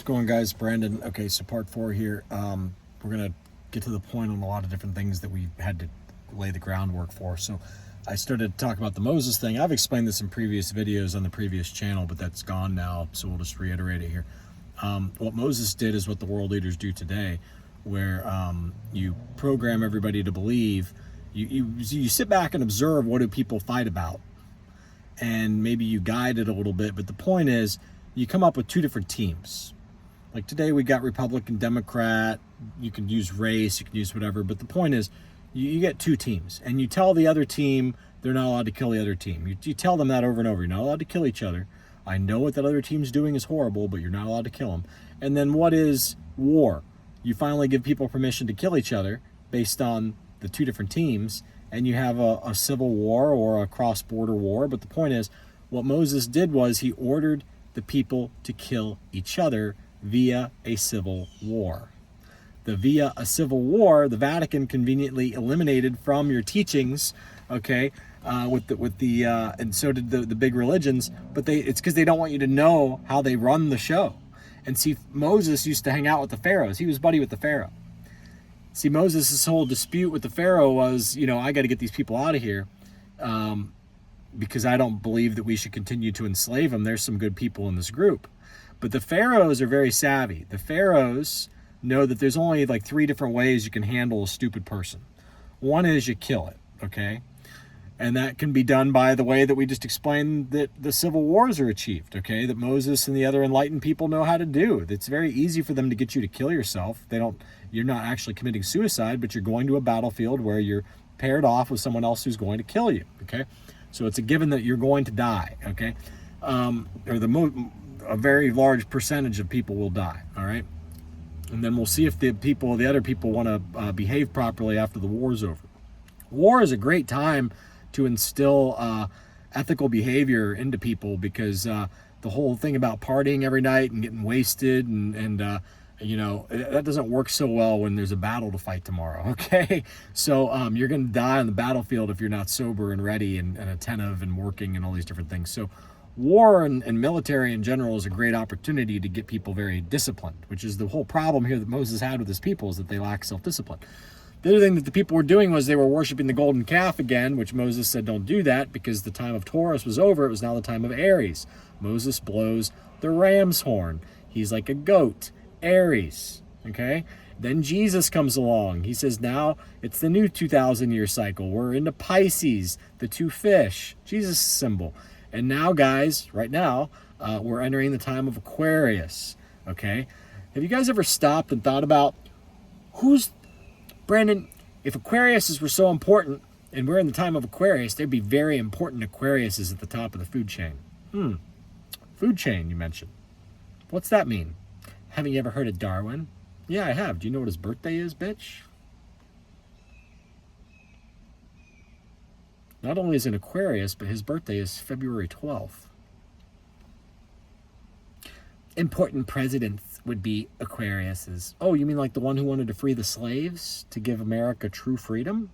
going, guys? Brandon. Okay, so part 4 here. We're gonna get to the point on a lot of different things that we had to lay the groundwork for. So I started to talk about the Moses thing. I've explained this in previous videos on the previous channel, but that's gone now, so we'll just reiterate it here. What Moses did is what the world leaders do today, where you program everybody to believe. You sit back and observe, what do people fight about, and maybe you guide it a little bit. But the point is, you come up with two different teams. Like today we got Republican, Democrat. You can use race, you can use whatever, but the point is, you get two teams, and you tell the other team they're not allowed to kill the other team. You tell them that over and over. You're not allowed to kill each other. I know what that other team's doing is horrible, but you're not allowed to kill them. And then what is war? You finally give people permission to kill each other based on the two different teams, and you have a civil war or a cross-border war. But the point is, what Moses did was he ordered the people to kill each other via a civil war. Via a civil war, the Vatican conveniently eliminated from your teachings, okay, and so did the big religions, but it's because they don't want you to know how they run the show. And see, Moses used to hang out with the pharaohs. He was buddy with the pharaoh. See, Moses' whole dispute with the pharaoh was, I got to get these people out of here, because I don't believe that we should continue to enslave them. There's some good people in this group. But the pharaohs are very savvy. The pharaohs know that there's only like 3 different ways you can handle a stupid person. One is you kill it, okay? And that can be done by the way that we just explained that the civil wars are achieved, okay? That Moses and the other enlightened people know how to do. It's very easy for them to get you to kill yourself. You're not actually committing suicide, but you're going to a battlefield where you're paired off with someone else who's going to kill you, okay? So it's a given that you're going to die, okay? A very large percentage of people will die, all right? And then we'll see if the other people want to behave properly after the war's over. War is a great time to instill ethical behavior into people, because the whole thing about partying every night and getting wasted and that doesn't work so well when there's a battle to fight tomorrow, okay? So you're going to die on the battlefield if you're not sober and ready and attentive and working and all these different things. So war and military in general is a great opportunity to get people very disciplined, which is the whole problem here that Moses had with his people, is that they lack self-discipline. The other thing that the people were doing was they were worshiping the golden calf again, which Moses said don't do that, because the time of Taurus was over. It was now the time of Aries. Moses blows the ram's horn. He's like a goat. Aries, okay? Then Jesus comes along. He says now it's the new 2,000-year cycle. We're into Pisces, the 2 fish, Jesus' symbol. And now, guys, right now, we're entering the time of Aquarius, okay? Have you guys ever stopped and thought about Brandon, if Aquariuses were so important and we're in the time of Aquarius, there'd be very important Aquariuses at the top of the food chain. Food chain, you mentioned. What's that mean? Haven't you ever heard of Darwin? Yeah, I have. Do you know what his birthday is, bitch? Not only is it Aquarius, but his birthday is February 12th. Important presidents would be Aquariuses. Oh, you mean like the one who wanted to free the slaves to give America true freedom?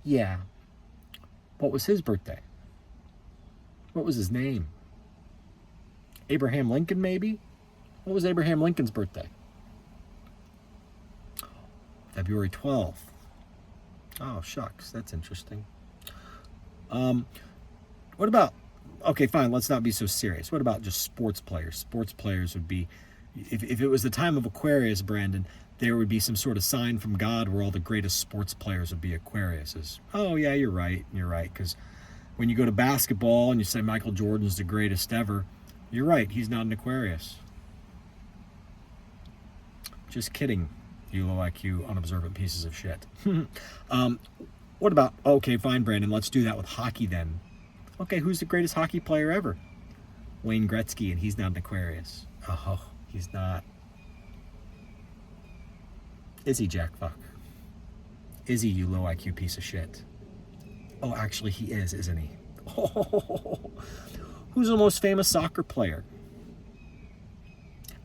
Yeah. What was his birthday? What was his name? Abraham Lincoln, maybe? What was Abraham Lincoln's birthday? February 12th. Oh, shucks. That's interesting. What about, okay, fine, let's not be so serious. What about just sports players? Sports players would be, if it was the time of Aquarius, Brandon, there would be some sort of sign from God where all the greatest sports players would be Aquariuses. Oh, yeah, you're right, because when you go to basketball and you say Michael Jordan's the greatest ever, you're right, he's not an Aquarius. Just kidding, you low IQ, unobservant pieces of shit. What about, okay, fine, Brandon, let's do that with hockey then. Okay, who's the greatest hockey player ever? Wayne Gretzky, and he's not an Aquarius. Oh, he's not. Is he, Jack Fuck? Is he, you low IQ piece of shit? Oh, actually, he is, isn't he? Oh, who's the most famous soccer player?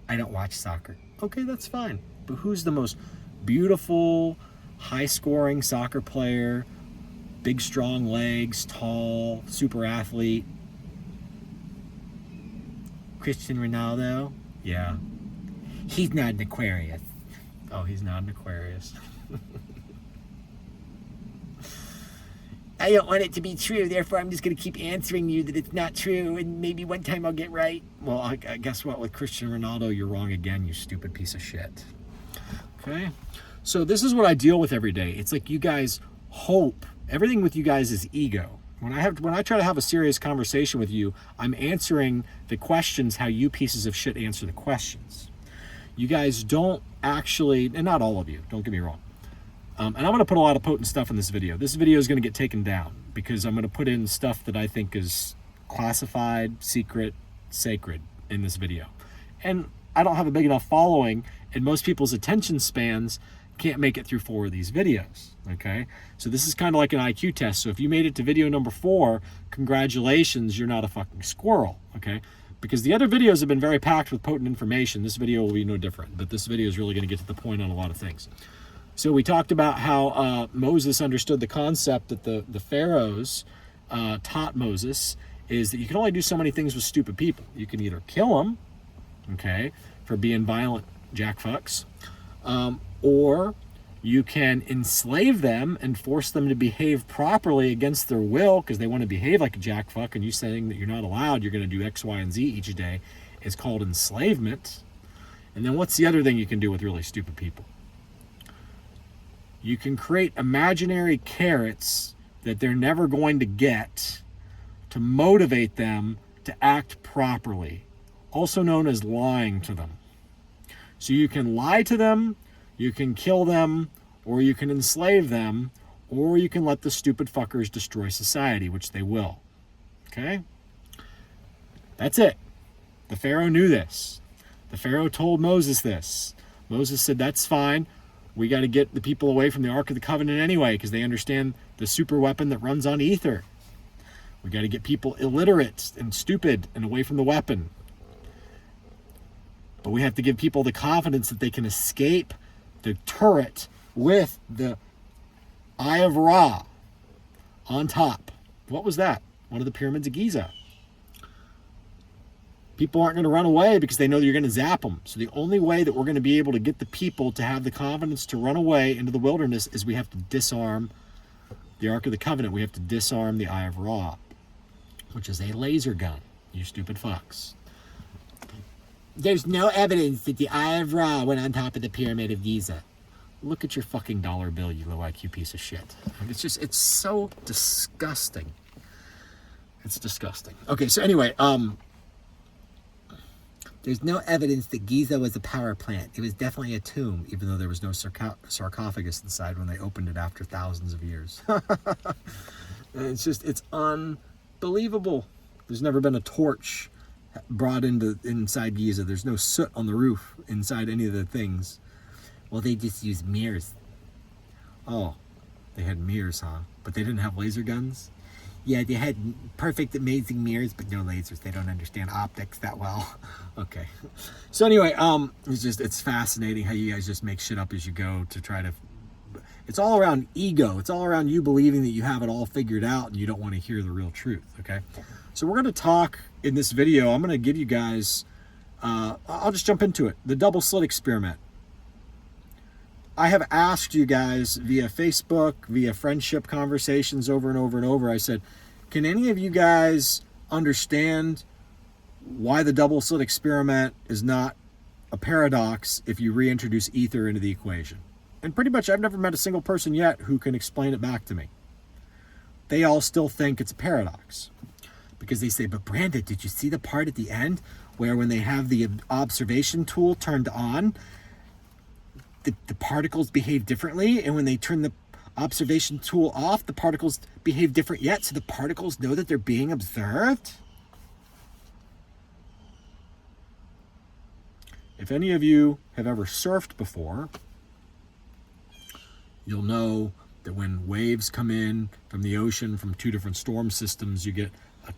I don't watch soccer. Okay, that's fine. But who's the most beautiful, high-scoring soccer player, big, strong legs, tall, super athlete? Cristiano Ronaldo? Yeah. He's not an Aquarius. Oh, he's not an Aquarius. I don't want it to be true, therefore I'm just going to keep answering you that it's not true, and maybe one time I'll get right. Well, I guess what? With Cristiano Ronaldo, you're wrong again, you stupid piece of shit. Okay? So this is what I deal with every day. It's like you guys hope. Everything with you guys is ego. When I try to have a serious conversation with you, I'm answering the questions how you pieces of shit answer the questions. You guys don't actually, and not all of you, don't get me wrong. And I'm going to put a lot of potent stuff in this video. This video is going to get taken down because I'm going to put in stuff that I think is classified, secret, sacred in this video. And I don't have a big enough following, and most people's attention spans can't make it through 4 of these videos, okay? So this is kind of like an IQ test. So if you made it to video number 4, congratulations, you're not a fucking squirrel, okay? Because the other videos have been very packed with potent information. This video will be no different, but this video is really going to get to the point on a lot of things. So we talked about how Moses understood the concept that the pharaohs taught Moses is that you can only do so many things with stupid people. You can either kill them, okay, for being violent jackfucks, or you can enslave them and force them to behave properly against their will because they want to behave like a jackfuck, and you saying that you're not allowed, you're going to do X, Y, and Z each day is called enslavement. And then what's the other thing you can do with really stupid people? You can create imaginary carrots that they're never going to get to motivate them to act properly, also known as lying to them. So you can lie to them, you can kill them, or you can enslave them, or you can let the stupid fuckers destroy society, which they will. Okay? That's it. The Pharaoh knew this. The Pharaoh told Moses this. Moses said, that's fine. We got to get the people away from the Ark of the Covenant anyway because they understand the super weapon that runs on ether. We got to get people illiterate and stupid and away from the weapon. But we have to give people the confidence that they can escape the turret with the Eye of Ra on top. What was that? One of the pyramids of Giza. People aren't going to run away because they know that you're going to zap them. So the only way that we're going to be able to get the people to have the confidence to run away into the wilderness is we have to disarm the Ark of the Covenant. We have to disarm the Eye of Ra, which is a laser gun, you stupid fucks. There's no evidence that the Eye of Ra went on top of the Pyramid of Giza. Look at your fucking dollar bill, you low IQ piece of shit. It's so disgusting. It's disgusting. Okay, so anyway, there's no evidence that Giza was a power plant. It was definitely a tomb, even though there was no sarcophagus inside when they opened it after thousands of years. It's unbelievable. There's never been a torch brought inside Giza. There's no soot on the roof inside any of the things. Well, they just used mirrors. Oh, they had mirrors, huh? But they didn't have laser guns? Yeah, they had perfect, amazing mirrors, but no lasers. They don't understand optics that well. Okay. So anyway, it's fascinating how you guys just make shit up as you go to try to... It's all around ego. It's all around you believing that you have it all figured out and you don't want to hear the real truth, okay? So we're going to talk in this video. I'm going to give you guys... I'll just jump into it. The double slit experiment. I have asked you guys via Facebook, via friendship conversations over and over and over. I said, can any of you guys understand why the double slit experiment is not a paradox if you reintroduce ether into the equation? And pretty much I've never met a single person yet who can explain it back to me. They all still think it's a paradox. Because they say, but Brandon, did you see the part at the end where when they have the observation tool turned on, the particles behave differently, and when they turn the observation tool off, the particles behave different yet, so the particles know that they're being observed? If any of you have ever surfed before, you'll know that when waves come in from the ocean from 2 different storm systems, you get a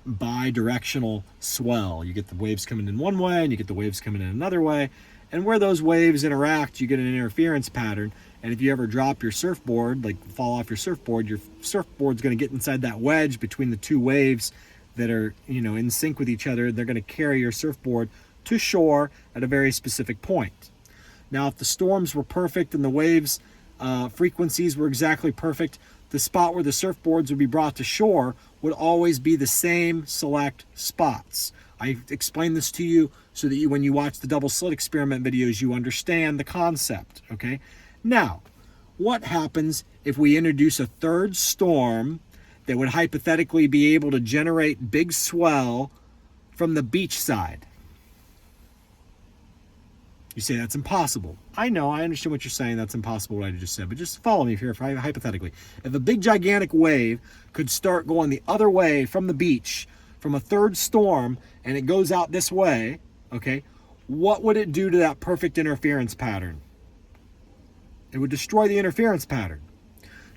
bi-directional swell. You get the waves coming in one way, and you get the waves coming in another way. And where those waves interact, you get an interference pattern. And if you ever drop your surfboard, like fall off your surfboard's going to get inside that wedge between the two waves that are, in sync with each other. They're going to carry your surfboard to shore at a very specific point. Now, if the storms were perfect and the waves frequencies were exactly perfect, the spot where the surfboards would be brought to shore would always be the same select spots. I explained this to you so that when you watch the double slit experiment videos, you understand the concept, okay? Now, what happens if we introduce a third storm that would hypothetically be able to generate big swell from the beach side? You say that's impossible. I know, I understand what you're saying. That's impossible what I just said, but just follow me here hypothetically. If a big gigantic wave could start going the other way from the beach, from a third storm, and it goes out this way, okay, what would it do to that perfect interference pattern? It would destroy the interference pattern.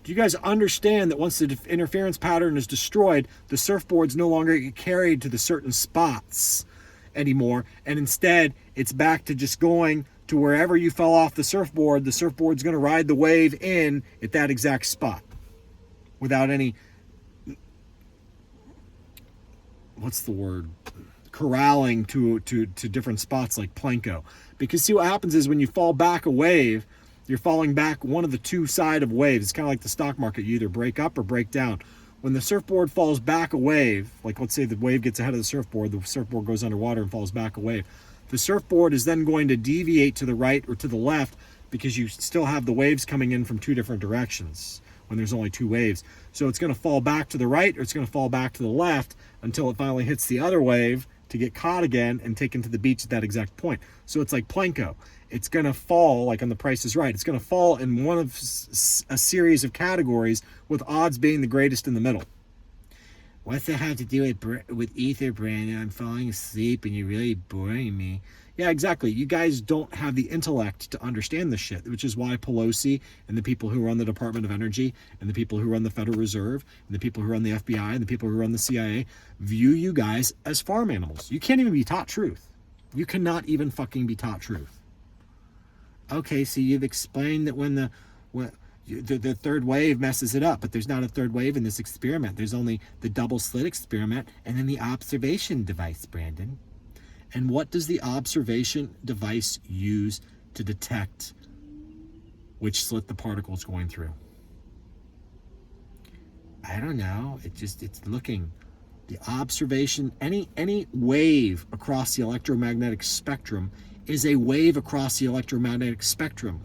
Do you guys understand that once the interference pattern is destroyed, the surfboards no longer get carried to the certain spots anymore, and instead it's back to just going to wherever you fell off the surfboard's going to ride the wave in at that exact spot without any, what's the word, corralling to different spots like Planko. Because see, what happens is when you fall back a wave, you're falling back one of the two side of waves. It's kind of like the stock market. You either break up or break down. When the surfboard falls back a wave, like let's say the wave gets ahead of the surfboard goes underwater and falls back a wave. The surfboard is then going to deviate to the right or to the left because you still have the waves coming in from two different directions when there's only two waves. So it's going to fall back to the right or it's going to fall back to the left until it finally hits the other wave to get caught again and taken to the beach at that exact point. So it's like Planko. It's going to fall, like on The Price is Right. It's going to fall in one of a series of categories with odds being the greatest in the middle. What's that have to do with ether, Brandon? I'm falling asleep and you're really boring me. Yeah, exactly. You guys don't have the intellect to understand this shit, which is why Pelosi and the people who run the Department of Energy and the people who run the Federal Reserve and the people who run the FBI and the people who run the CIA view you guys as farm animals. You can't even be taught truth. You cannot even fucking be taught truth. Okay, so you've explained that when the third wave messes it up, but there's not a third wave in this experiment. There's only the double slit experiment and then the observation device, Brandon. And what does the observation device use to detect which slit the particle is going through? I don't know. It's looking. The observation, any wave across the electromagnetic spectrum is a wave across the electromagnetic spectrum.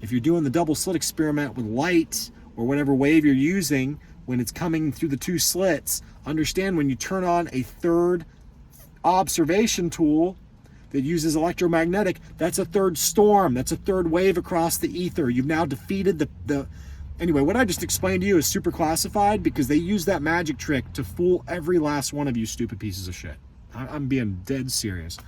If you're doing the double slit experiment with light or whatever wave you're using when it's coming through the two slits, understand when you turn on a third observation tool that uses electromagnetic, that's a third storm. That's a third wave across the ether. You've now defeated the Anyway, what I just explained to you is super classified because they use that magic trick to fool every last one of you stupid pieces of shit. I'm being dead serious.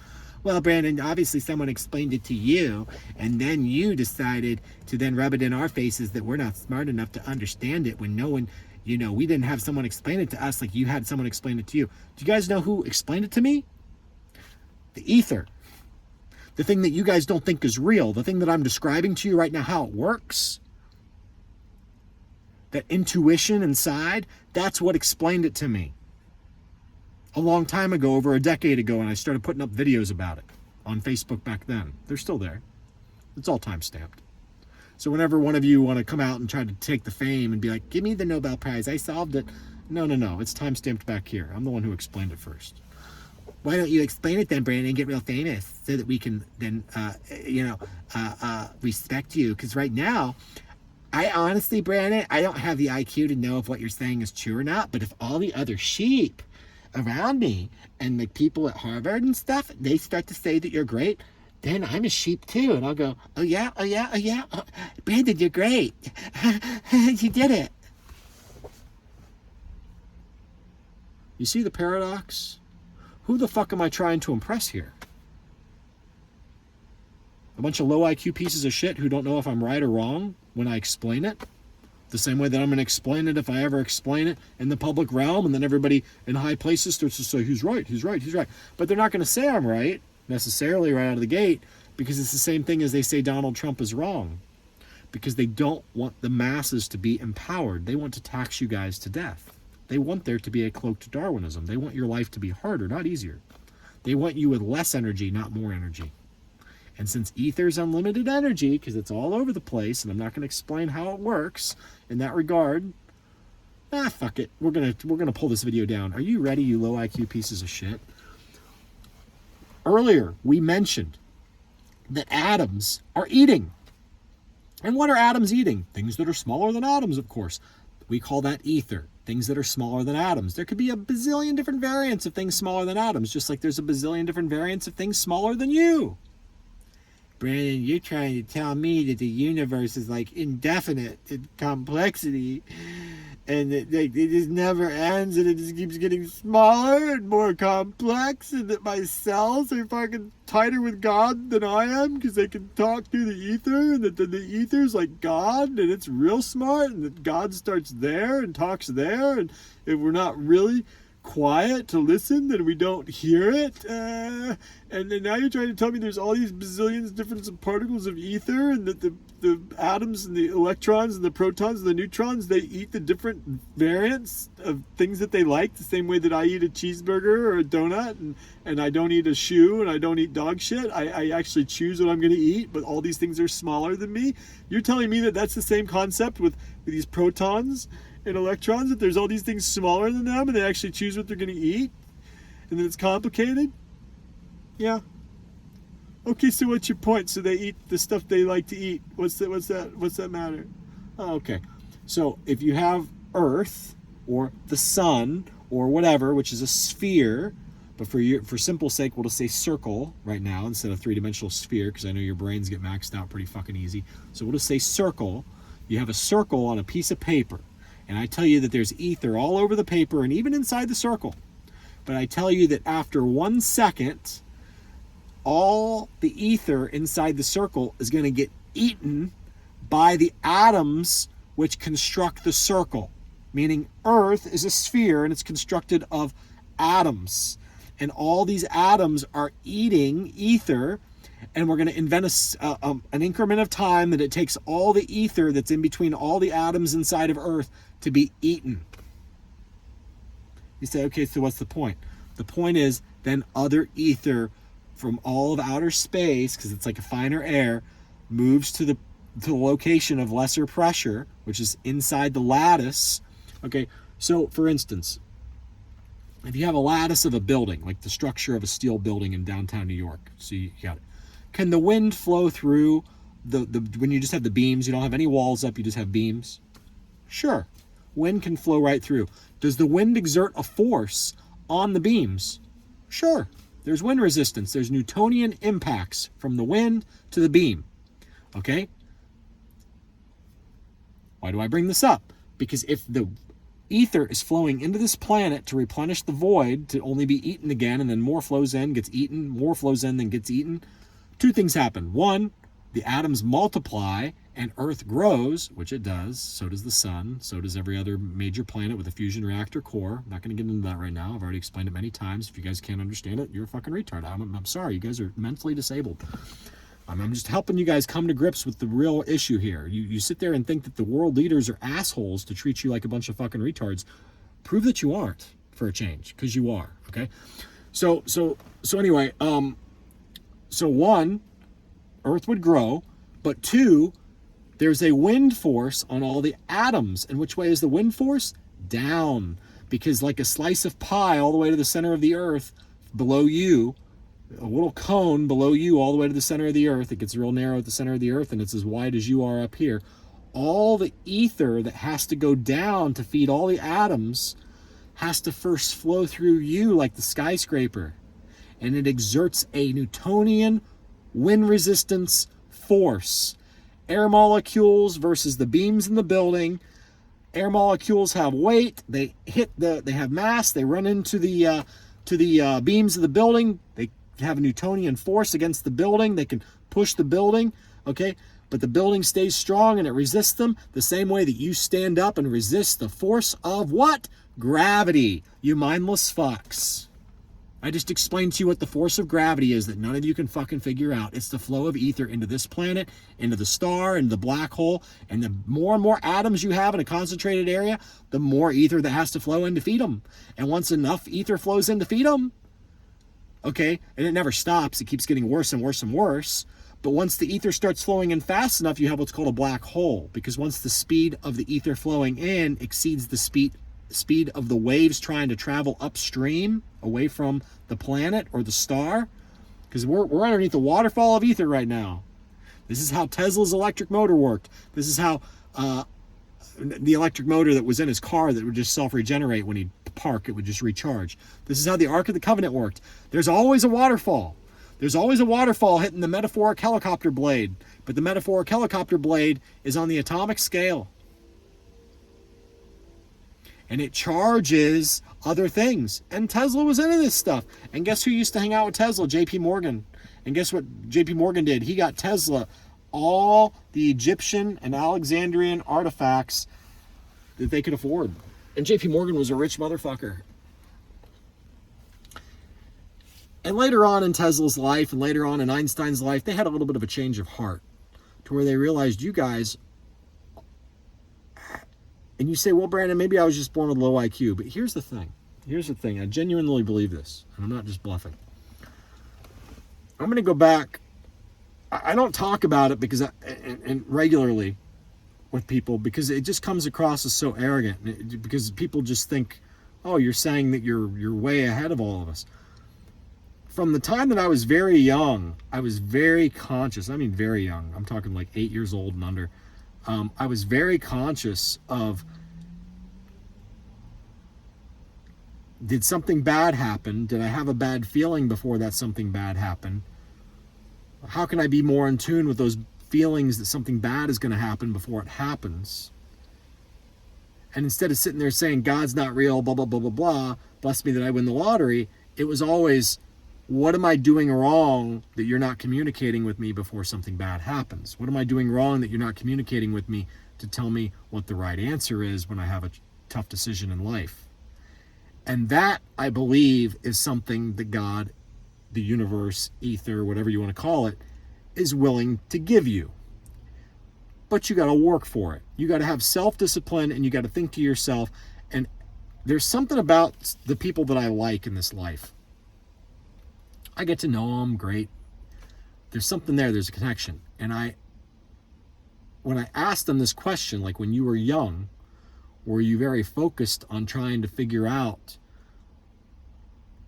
Well, Brandon, obviously someone explained it to you, and then you decided to then rub it in our faces that we're not smart enough to understand it when no one, we didn't have someone explain it to us like you had someone explain it to you. Do you guys know who explained it to me? The ether. The thing that you guys don't think is real, the thing that I'm describing to you right now, how it works, that intuition inside, that's what explained it to me. A long time ago, over a decade ago, and I started putting up videos about it on Facebook back then. They're still there. It's all time-stamped. So whenever one of you want to come out and try to take the fame and be like, give me the Nobel Prize, I solved it. No. It's time-stamped back here. I'm the one who explained it first. Why don't you explain it then, Brandon, and get real famous so that we can then, respect you? Because right now, I honestly, Brandon, I don't have the IQ to know if what you're saying is true or not, but if all the other sheep around me and the people at Harvard and stuff, they start to say that you're great, then I'm a sheep too. And I'll go, oh yeah. Brandon, you're great. You did it. You see the paradox? Who the fuck am I trying to impress here? A bunch of low IQ pieces of shit who don't know if I'm right or wrong when I explain it? The same way that I'm going to explain it if I ever explain it in the public realm, and then everybody in high places starts to say, he's right. But they're not going to say I'm right, necessarily right out of the gate, because it's the same thing as they say Donald Trump is wrong. Because they don't want the masses to be empowered. They want to tax you guys to death. They want there to be a cloaked Darwinism. They want your life to be harder, not easier. They want you with less energy, not more energy. And since ether's unlimited energy, because it's all over the place, and I'm not going to explain how it works in that regard, fuck it. We're gonna pull this video down. Are you ready, you low IQ pieces of shit? Earlier, we mentioned that atoms are eating. And what are atoms eating? Things that are smaller than atoms, of course. We call that ether. Things that are smaller than atoms. There could be a bazillion different variants of things smaller than atoms, just like there's a bazillion different variants of things smaller than you. Brandon, you're trying to tell me that the universe is like indefinite in complexity, and it just never ends, and it just keeps getting smaller and more complex, and that my cells are fucking tighter with God than I am because they can talk through the ether, and that the ether's like God, and it's real smart, and that God starts there and talks there, and if we're not really quiet to listen, then we don't hear it. And then now you're trying to tell me there's all these bazillions different particles of ether, and that the atoms and the electrons and the protons and the neutrons, they eat the different variants of things that they like, the same way that I eat a cheeseburger or a donut, and I don't eat a shoe, and I don't eat dog shit. I actually choose what I'm going to eat, but all these things are smaller than me. You're telling me that that's the same concept with these protons and electrons, that there's all these things smaller than them, and they actually choose what they're going to eat, and then it's complicated? Yeah. Okay, so what's your point? So they eat the stuff they like to eat. What's that matter? Oh, okay. So if you have Earth or the sun or whatever, which is a sphere, but for simple sake, we'll just say circle right now instead of three-dimensional sphere, because I know your brains get maxed out pretty fucking easy. So we'll just say circle. You have a circle on a piece of paper, and I tell you that there's ether all over the paper and even inside the circle. But I tell you that after 1 second, all the ether inside the circle is going to get eaten by the atoms which construct the circle. Meaning Earth is a sphere and it's constructed of atoms. And all these atoms are eating ether, and we're going to invent an increment of time that it takes all the ether that's in between all the atoms inside of Earth to be eaten. You say, okay, so what's the point? The point is then other ether from all of outer space, because it's like a finer air, moves to the location of lesser pressure, which is inside the lattice. Okay, so for instance, if you have a lattice of a building, like the structure of a steel building in downtown New York, so you got it. Can the wind flow through when you just have the beams, you don't have any walls up, you just have beams? Sure, wind can flow right through. Does the wind exert a force on the beams? Sure. There's wind resistance. There's Newtonian impacts from the wind to the beam. Okay? Why do I bring this up? Because if the ether is flowing into this planet to replenish the void, to only be eaten again, and then more flows in, gets eaten, more flows in, then gets eaten, two things happen. One, the atoms multiply and Earth grows, which it does. So does the sun. So does every other major planet with a fusion reactor core. I'm not going to get into that right now. I've already explained it many times. If you guys can't understand it, you're a fucking retard. I'm sorry. You guys are mentally disabled. I'm just helping you guys come to grips with the real issue here. You sit there and think that the world leaders are assholes to treat you like a bunch of fucking retards. Prove that you aren't, for a change, because you are. Okay. So anyway, so one, Earth would grow, but two, there's a wind force on all the atoms. And which way is the wind force? Down. Because like a slice of pie all the way to the center of the Earth, below you, a little cone below you all the way to the center of the Earth, it gets real narrow at the center of the Earth and it's as wide as you are up here. All the ether that has to go down to feed all the atoms has to first flow through you like the skyscraper. And it exerts a Newtonian wind resistance force. Air molecules versus the beams in the building. Air molecules have weight. They have mass. They run into the beams of the building. They have a Newtonian force against the building. They can push the building. Okay, but the building stays strong and it resists them the same way that you stand up and resist the force of what? Gravity. You mindless fucks. I just explained to you what the force of gravity is that none of you can fucking figure out. It's the flow of ether into this planet, into the star, into the black hole, and the more and more atoms you have in a concentrated area, the more ether that has to flow in to feed them. And once enough ether flows in to feed them, Okay, and it never stops. It keeps getting worse and worse and worse. But once the ether starts flowing in fast enough, you have what's called a black hole, because once the speed of the ether flowing in exceeds the speed of the waves trying to travel upstream away from the planet or the star, because we're underneath the waterfall of ether right now. This is how Tesla's electric motor worked. This is how the electric motor that was in his car that would just self-regenerate when he'd park, it would just recharge. This is how the Ark of the Covenant worked. There's always a waterfall. There's always a waterfall hitting the metaphoric helicopter blade, but the metaphoric helicopter blade is on the atomic scale. And it charges other things. And Tesla was into this stuff. And guess who used to hang out with Tesla? JP Morgan. And guess what JP Morgan did? He got Tesla all the Egyptian and Alexandrian artifacts that they could afford. And JP Morgan was a rich motherfucker. And later on in Tesla's life and later on in Einstein's life, they had a little bit of a change of heart to where they realized, you guys, and you say, well, Brandon, maybe I was just born with low IQ. But here's the thing. Here's the thing. I genuinely believe this, and I'm not just bluffing. I'm going to go back. I don't talk about it because and regularly with people, because it just comes across as so arrogant, because people just think, oh, you're saying that you're way ahead of all of us. From the time that I was very young, I was very conscious. I mean, very young. I'm talking like 8 years old and under. I was very conscious of, did something bad happen? Did I have a bad feeling before that something bad happened? How can I be more in tune with those feelings that something bad is going to happen before it happens? And instead of sitting there saying, God's not real, blah, blah, blah, blah, blah, bless me that I win the lottery, it was always, what am I doing wrong that you're not communicating with me before something bad happens? What am I doing wrong that you're not communicating with me to tell me what the right answer is when I have a tough decision in life? And that, I believe, is something that God, the universe, ether, whatever you want to call it, is willing to give you. But you got to work for it. You got to have self-discipline, and you got to think to yourself, and there's something about the people that I like in this life. I get to know them, great. There's something there, there's a connection. And when I asked them this question, like, when you were young, were you very focused on trying to figure out,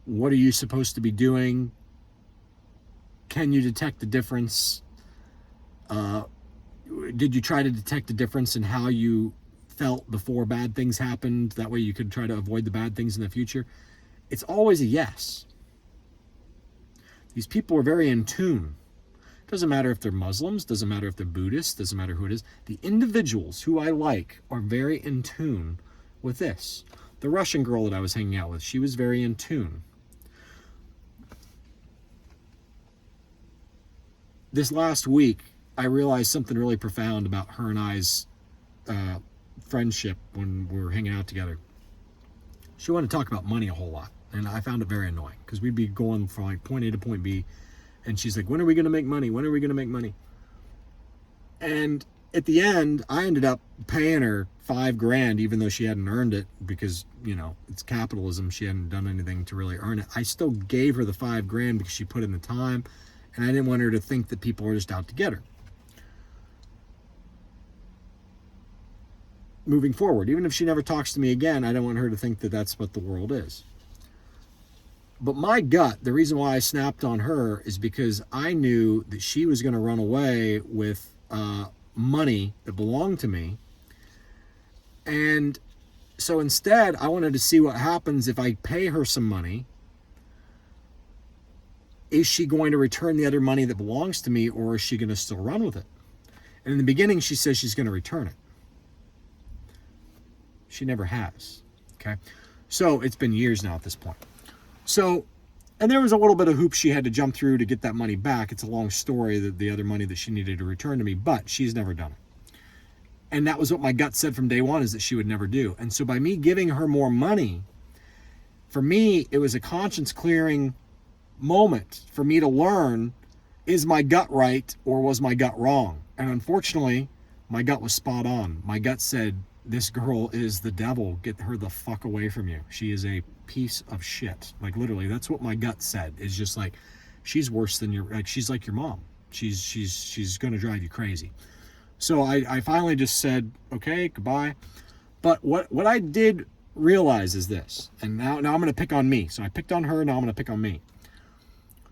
what are you supposed to be doing? Can you detect the difference? Did you try to detect the difference in how you felt before bad things happened? That way you could try to avoid the bad things in the future. It's always a yes. These people are very in tune. Doesn't matter if they're Muslims, doesn't matter if they're Buddhists, doesn't matter who it is. The individuals who I like are very in tune with this. The Russian girl that I was hanging out with, she was very in tune. This last week, I realized something really profound about her and I's friendship when we were hanging out together. She wanted to talk about money a whole lot. And I found it very annoying because we'd be going from like point A to point B. And she's like, when are we going to make money? When are we going to make money? And at the end, I ended up paying her $5,000, even though she hadn't earned it because, it's capitalism. She hadn't done anything to really earn it. I still gave her the $5,000 because she put in the time. And I didn't want her to think that people were just out to get her. Moving forward, even if she never talks to me again, I don't want her to think that that's what the world is. But my gut, the reason why I snapped on her is because I knew that she was going to run away with money that belonged to me. And so instead, I wanted to see what happens if I pay her some money. Is she going to return the other money that belongs to me, or is she going to still run with it? And in the beginning, she says she's going to return it. She never has. Okay? So it's been years now at this point. So, and there was a little bit of hoops she had to jump through to get that money back. It's a long story, the other money that she needed to return to me, but she's never done it. And that was what my gut said from day one, is that she would never do. And so by me giving her more money, for me, it was a conscience clearing moment for me to learn, is my gut right or was my gut wrong? And unfortunately, my gut was spot on. My gut said, this girl is the devil. Get her the fuck away from you. She is a piece of shit. Like, literally, that's what my gut said. Is just like, she's worse than she's like your mom. She's gonna drive you crazy. So I finally just said, okay, goodbye. But what I did realize is this, and now I'm gonna pick on me. So I picked on her, now I'm gonna pick on me.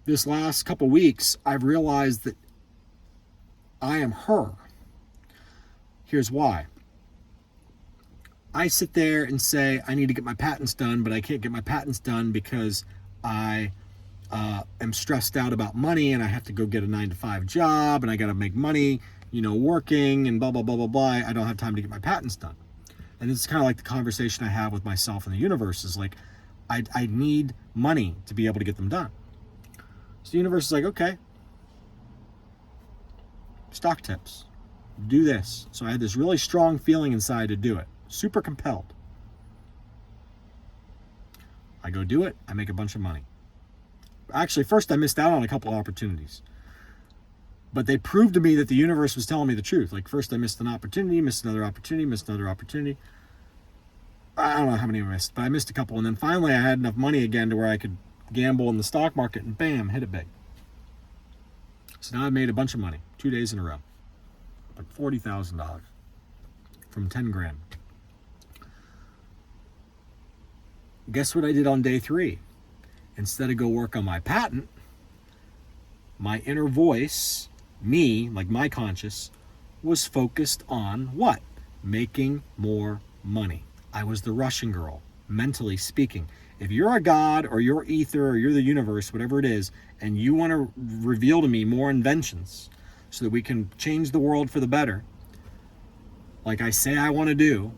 This last couple weeks, I've realized that I am her. Here's why. I sit there and say, I need to get my patents done, but I can't get my patents done because I am stressed out about money and I have to go get a 9-to-5 job and I got to make money, working and blah, blah, blah, blah, blah. I don't have time to get my patents done. And it's kind of like the conversation I have with myself and the universe is like, I need money to be able to get them done. So the universe is like, okay, stock tips, do this. So I had this really strong feeling inside to do it. Super compelled. I go do it. I make a bunch of money. Actually, first I missed out on a couple of opportunities. But they proved to me that the universe was telling me the truth. Like, first I missed an opportunity, missed another opportunity, missed another opportunity. I don't know how many I missed, but I missed a couple. And then finally I had enough money again to where I could gamble in the stock market and bam, hit it big. So now I made a bunch of money, 2 days in a row. Like $40,000 from 10 grand. Guess what I did on day 3? Instead of go work on my patent, my inner voice, me, like my conscious, was focused on what? Making more money. I was the Russian girl, mentally speaking. If you're a god or you're ether or you're the universe, whatever it is, and you want to reveal to me more inventions so that we can change the world for the better, like I say I want to do,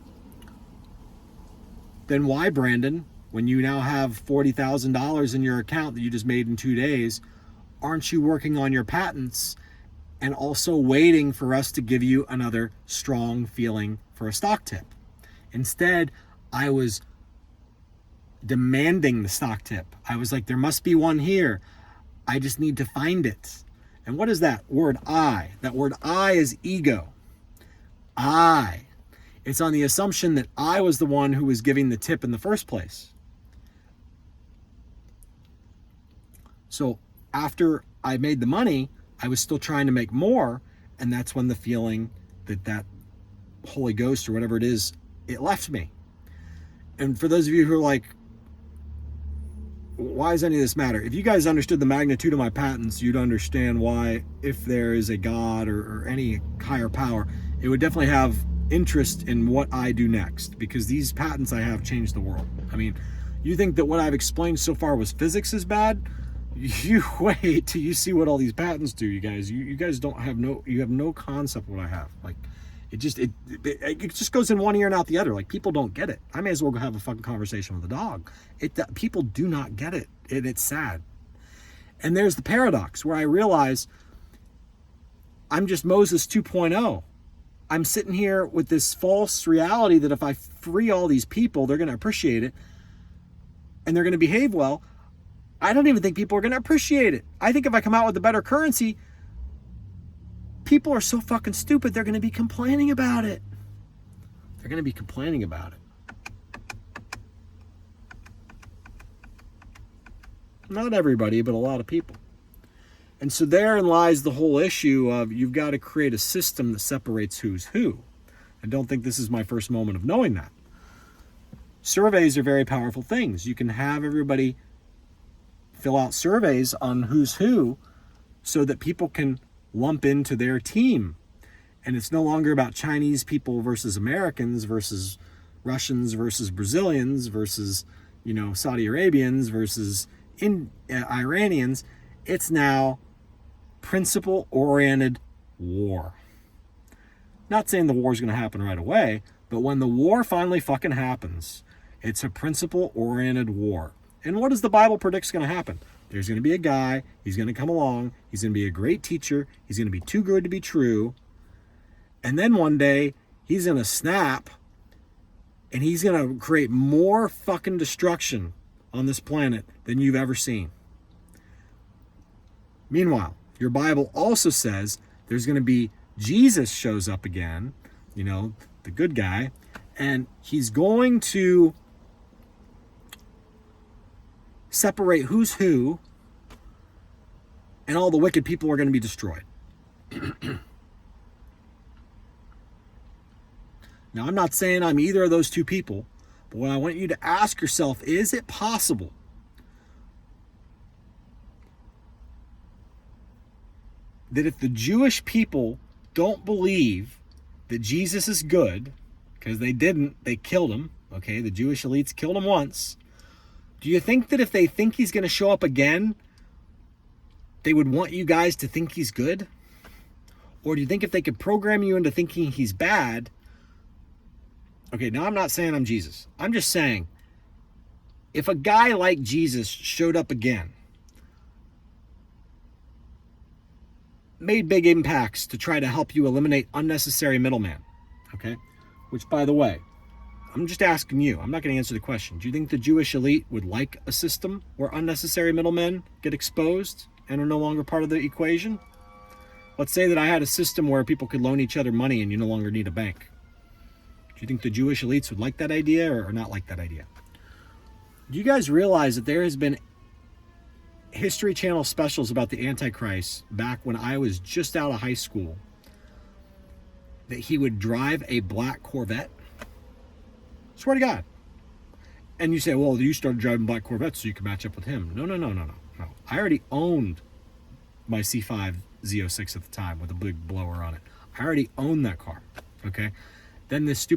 then why, Brandon, when you now have $40,000 in your account that you just made in 2 days, aren't you working on your patents and also waiting for us to give you another strong feeling for a stock tip? Instead, I was demanding the stock tip. I was like, there must be one here. I just need to find it. And what is that word I? That word I is ego. I. It's on the assumption that I was the one who was giving the tip in the first place. So after I made the money, I was still trying to make more. And that's when the feeling that Holy Ghost or whatever it is, it left me. And for those of you who are like, why does any of this matter? If you guys understood the magnitude of my patents, you'd understand why, if there is a God or any higher power, it would definitely have interest in what I do next, because these patents I have changed the world. I mean, you think that what I've explained so far was physics is bad? You wait till you see what all these patents do, you guys. You guys have no concept what I have. Like, it just goes in one ear and out the other. Like, people don't get it. I may as well go have a fucking conversation with a dog. People do not get it. It's sad. And there's the paradox where I realize I'm just Moses 2.0. I'm sitting here with this false reality that if I free all these people, they're going to appreciate it and they're going to behave well. I don't even think people are going to appreciate it. I think if I come out with a better currency, people are so fucking stupid, they're going to be complaining about it. They're going to be complaining about it. Not everybody, but a lot of people. And so therein lies the whole issue of you've got to create a system that separates who's who. I don't think this is my first moment of knowing that. Surveys are very powerful things. You can have everybody fill out surveys on who's who so that people can lump into their team. And it's no longer about Chinese people versus Americans versus Russians versus Brazilians versus, Saudi Arabians versus Iranians. It's now principle-oriented war. Not saying the war is going to happen right away, but when the war finally fucking happens, it's a principle-oriented war. And what does the Bible predict is going to happen? There's going to be a guy, he's going to come along, he's going to be a great teacher, he's going to be too good to be true, and then one day, he's going to snap, and he's going to create more fucking destruction on this planet than you've ever seen. Meanwhile, your Bible also says there's going to be Jesus shows up again, the good guy, And he's going to separate who's who, and all the wicked people are going to be destroyed. Now, I'm not saying I'm either of those two people, but what I want you to ask yourself, is it possible that if the Jewish people don't believe that Jesus is good, because they didn't, they killed him, okay, the Jewish elites killed him once, do you think that if they think he's going to show up again, they would want you guys to think he's good? Or do you think if they could program you into thinking he's bad? Okay, now I'm not saying I'm Jesus. I'm just saying, if a guy like Jesus showed up again, made big impacts to try to help you eliminate unnecessary middleman, okay? Which, by the way, I'm just asking you. I'm not going to answer the question. Do you think the Jewish elite would like a system where unnecessary middlemen get exposed and are no longer part of the equation? Let's say that I had a system where people could loan each other money and you no longer need a bank. Do you think the Jewish elites would like that idea or not like that idea? Do you guys realize that there has been History Channel specials about the Antichrist back when I was just out of high school, that he would drive a black Corvette? Swear to God. And you say, well, you started driving black Corvettes so you can match up with him. No. I already owned my C5 Z06 at the time with a big blower on it. I already owned that car, okay? Then this stupid